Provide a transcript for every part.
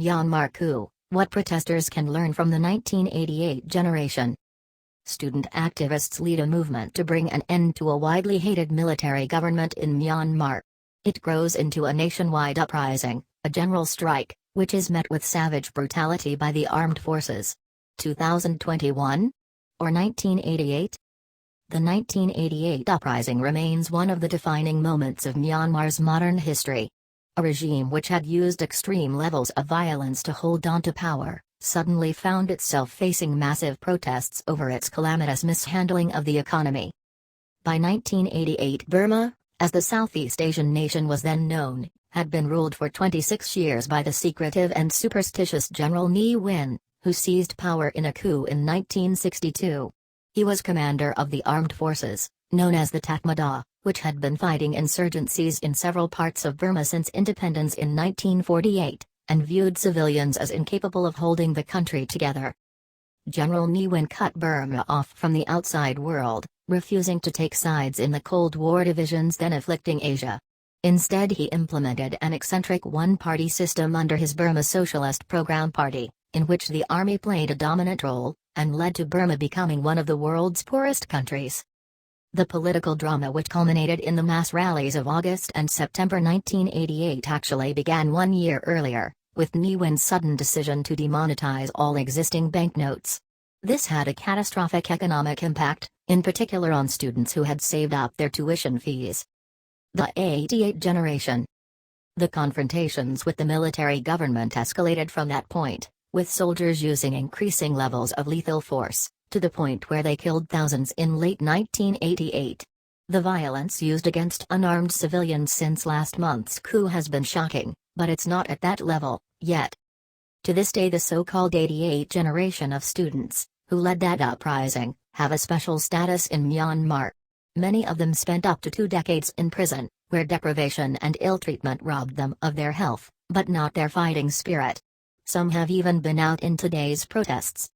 Myanmar coup, what protesters can learn from the 1988 generation. Student activists lead a movement to bring an end to a widely hated military government in Myanmar. It grows into a nationwide uprising, a general strike, which is met with savage brutality by the armed forces. 2021? Or 1988? The 1988 uprising remains one of the defining moments of Myanmar's modern history. A regime which had used extreme levels of violence to hold on to power, suddenly found itself facing massive protests over its calamitous mishandling of the economy. By 1988, Burma, as the Southeast Asian nation was then known, had been ruled for 26 years by the secretive and superstitious General Ne Win, who seized power in a coup in 1962. He was commander of the armed forces, known as the Tatmadaw, which had been fighting insurgencies in several parts of Burma since independence in 1948, and viewed civilians as incapable of holding the country together. General Ne Win cut Burma off from the outside world, refusing to take sides in the Cold War divisions then afflicting Asia. Instead, he implemented an eccentric one-party system under his Burma Socialist Program Party, in which the army played a dominant role, and led to Burma becoming one of the world's poorest countries. The political drama which culminated in the mass rallies of August and September 1988 actually began 1 year earlier, with Ne Win's sudden decision to demonetize all existing banknotes. This had a catastrophic economic impact, in particular on students who had saved up their tuition fees. The 88 generation. The confrontations with the military government escalated from that point, with soldiers using increasing levels of lethal force, to the point where they killed thousands in late 1988. The violence used against unarmed civilians since last month's coup has been shocking, but it's not at that level, yet. To this day, the so-called 88 generation of students, who led that uprising, have a special status in Myanmar. Many of them spent up to 2 decades in prison, where deprivation and ill-treatment robbed them of their health, but not their fighting spirit. Some have even been out in today's protests.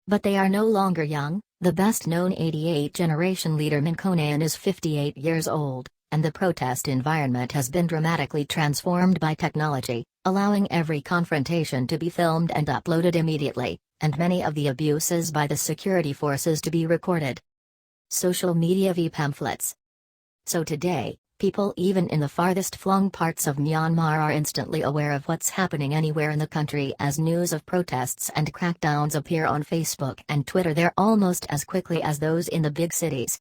But they are no longer young. The best-known 88 generation leader Min Konayan is 58 years old, and the protest environment has been dramatically transformed by technology, allowing every confrontation to be filmed and uploaded immediately, and many of the abuses by the security forces to be recorded. Social media v pamphlets. So today, people even in the farthest flung parts of Myanmar are instantly aware of what's happening anywhere in the country as news of protests and crackdowns appear on Facebook and Twitter there almost as quickly as those in the big cities.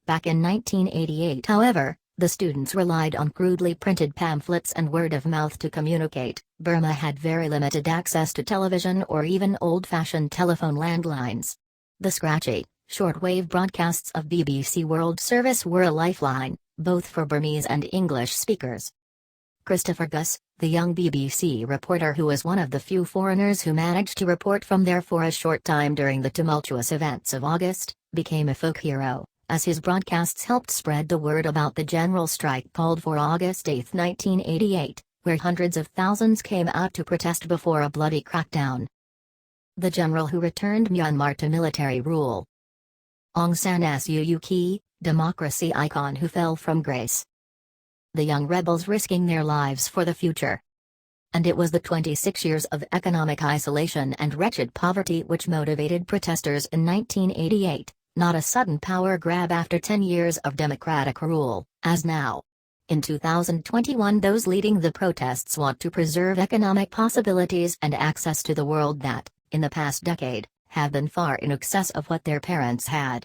Back in 1988, however, the students relied on crudely printed pamphlets and word of mouth to communicate. Burma had very limited access to television or even old-fashioned telephone landlines. The scratchy, shortwave broadcasts of BBC World Service were a lifeline, both for Burmese and English speakers. Christopher Gus, the young BBC reporter who was one of the few foreigners who managed to report from there for a short time during the tumultuous events of August, became a folk hero, as his broadcasts helped spread the word about the general strike called for August 8, 1988, where hundreds of thousands came out to protest before a bloody crackdown. The general who returned Myanmar to military rule. Aung San Suu Kyi, democracy icon who fell from grace. The young rebels risking their lives for the future. And it was the 26 years of economic isolation and wretched poverty which motivated protesters in 1988, not a sudden power grab after 10 years of democratic rule, as now. In 2021, those leading the protests want to preserve economic possibilities and access to the world that, in the past decade, have been far in excess of what their parents had.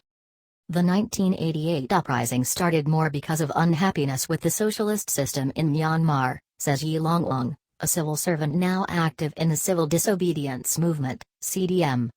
The 1988 uprising started more because of unhappiness with the socialist system in Myanmar, says Yi Longlong, a civil servant now active in the civil disobedience movement, CDM.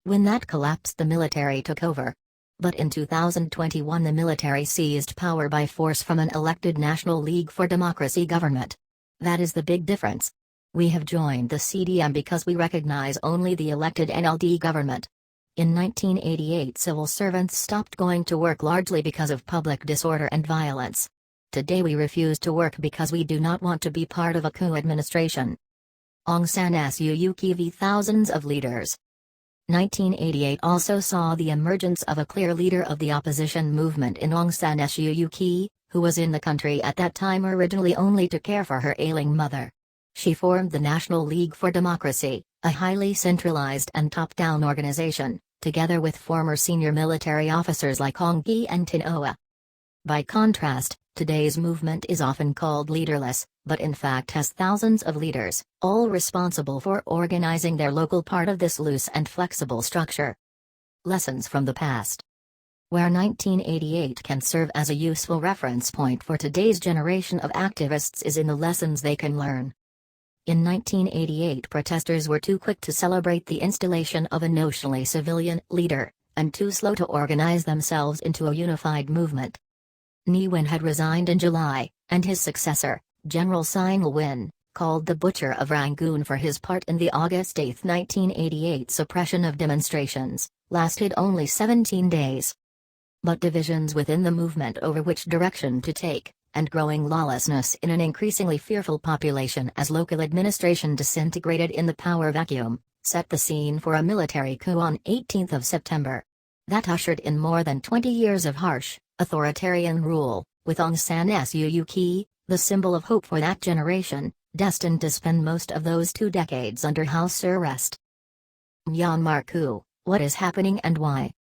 When that collapsed, the military took over. But in 2021 the military seized power by force from an elected National League for Democracy government. That is the big difference. We have joined the CDM because we recognize only the elected NLD government. In 1988 civil servants stopped going to work largely because of public disorder and violence. Today we refuse to work because we do not want to be part of a coup administration. Aung San Suu Kyi v. Thousands of leaders. 1988 also saw the emergence of a clear leader of the opposition movement in Aung San Suu Kyi, who was in the country at that time originally only to care for her ailing mother. She formed the National League for Democracy, a highly centralized and top-down organization, together with former senior military officers like Aung Kyi and Tin Oa. By contrast, today's movement is often called leaderless, but in fact has thousands of leaders, all responsible for organizing their local part of this loose and flexible structure. Lessons from the past. Where 1988 can serve as a useful reference point for today's generation of activists is in the lessons they can learn. In 1988, protesters were too quick to celebrate the installation of a notionally civilian leader, and too slow to organize themselves into a unified movement. Ne Win had resigned in July, and his successor, General Sein Lwin, called the Butcher of Rangoon for his part in the August 8, 1988 suppression of demonstrations, lasted only 17 days. But divisions within the movement over which direction to take, and growing lawlessness in an increasingly fearful population as local administration disintegrated in the power vacuum, set the scene for a military coup on 18 September. That ushered in more than 20 years of harsh, authoritarian rule, with Aung San Suu Kyi, the symbol of hope for that generation, destined to spend most of those 2 decades under house arrest. Myanmar coup, what is happening and why?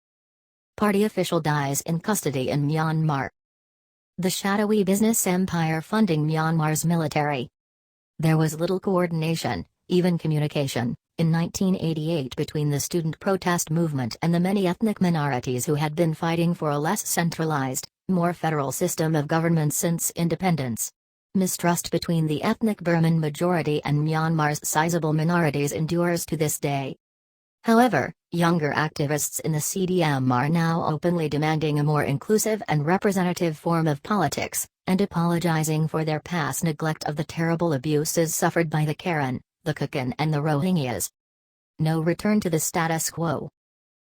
Party official dies in custody in Myanmar. The shadowy business empire funding Myanmar's military. There was little coordination, even communication, in 1988 between the student protest movement and the many ethnic minorities who had been fighting for a less centralized, more federal system of government since independence. Mistrust between the ethnic Burman majority and Myanmar's sizable minorities endures to this day. However, younger activists in the CDM are now openly demanding a more inclusive and representative form of politics, and apologizing for their past neglect of the terrible abuses suffered by the Karen, the Khakin and the Rohingyas. No return to the status quo.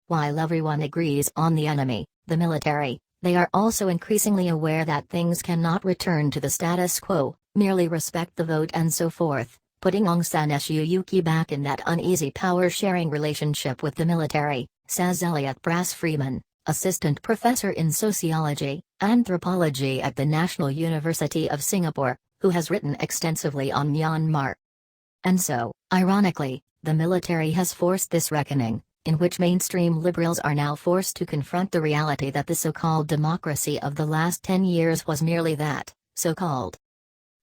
While everyone agrees on the enemy, the military, they are also increasingly aware that things cannot return to the status quo, merely respect the vote and so forth, putting Aung San Suu Kyi back in that uneasy power-sharing relationship with the military, says Elliot Brass-Freeman, assistant professor in sociology, anthropology at the National University of Singapore, who has written extensively on Myanmar. And so, ironically, the military has forced this reckoning, in which mainstream liberals are now forced to confront the reality that the so-called democracy of the last 10 years was merely that, so-called.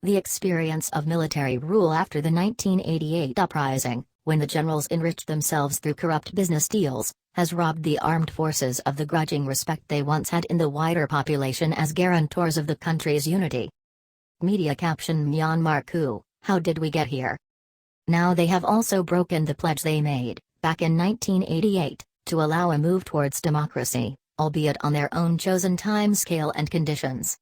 The experience of military rule after the 1988 uprising, when the generals enriched themselves through corrupt business deals, has robbed the armed forces of the grudging respect they once had in the wider population as guarantors of the country's unity. Media caption Myanmar coup, how did we get here? Now they have also broken the pledge they made, back in 1988, to allow a move towards democracy, albeit on their own chosen time scale and conditions.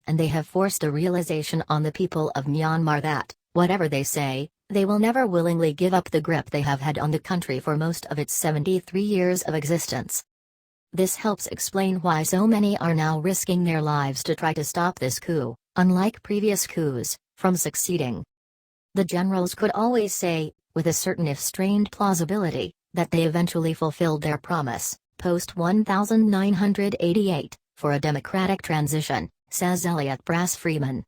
And they have forced a realization on the people of Myanmar that, whatever they say, they will never willingly give up the grip they have had on the country for most of its 73 years of existence. This helps explain why so many are now risking their lives to try to stop this coup, unlike previous coups, from succeeding. The generals could always say, with a certain if strained plausibility, that they eventually fulfilled their promise, post-1988, for a democratic transition, says Elliot Brass-Freeman.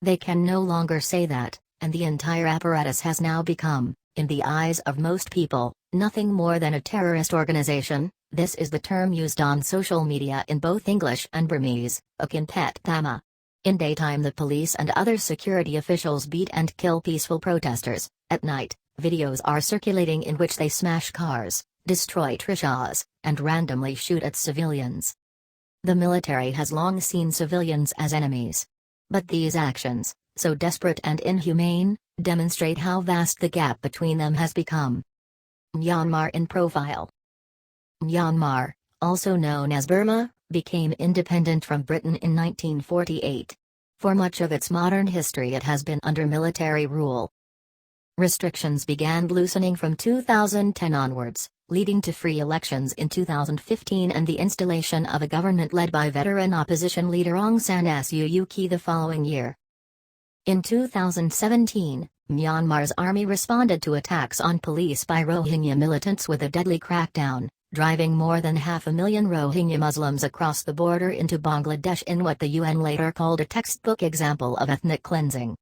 They can no longer say that, and the entire apparatus has now become, in the eyes of most people, nothing more than a terrorist organization. This is the term used on social media in both English and Burmese, Akinpet Thama. In daytime the police and other security officials beat and kill peaceful protesters. At night, videos are circulating in which they smash cars, destroy trishas, and randomly shoot at civilians. The military has long seen civilians as enemies. But these actions, so desperate and inhumane, demonstrate how vast the gap between them has become. Myanmar in profile. Myanmar, also known as Burma, became independent from Britain in 1948. For much of its modern history it has been under military rule. Restrictions began loosening from 2010 onwards, leading to free elections in 2015 and the installation of a government led by veteran opposition leader Aung San Suu Kyi the following year. In 2017, Myanmar's army responded to attacks on police by Rohingya militants with a deadly crackdown, driving more than 500,000 Rohingya Muslims across the border into Bangladesh in what the UN later called a textbook example of ethnic cleansing.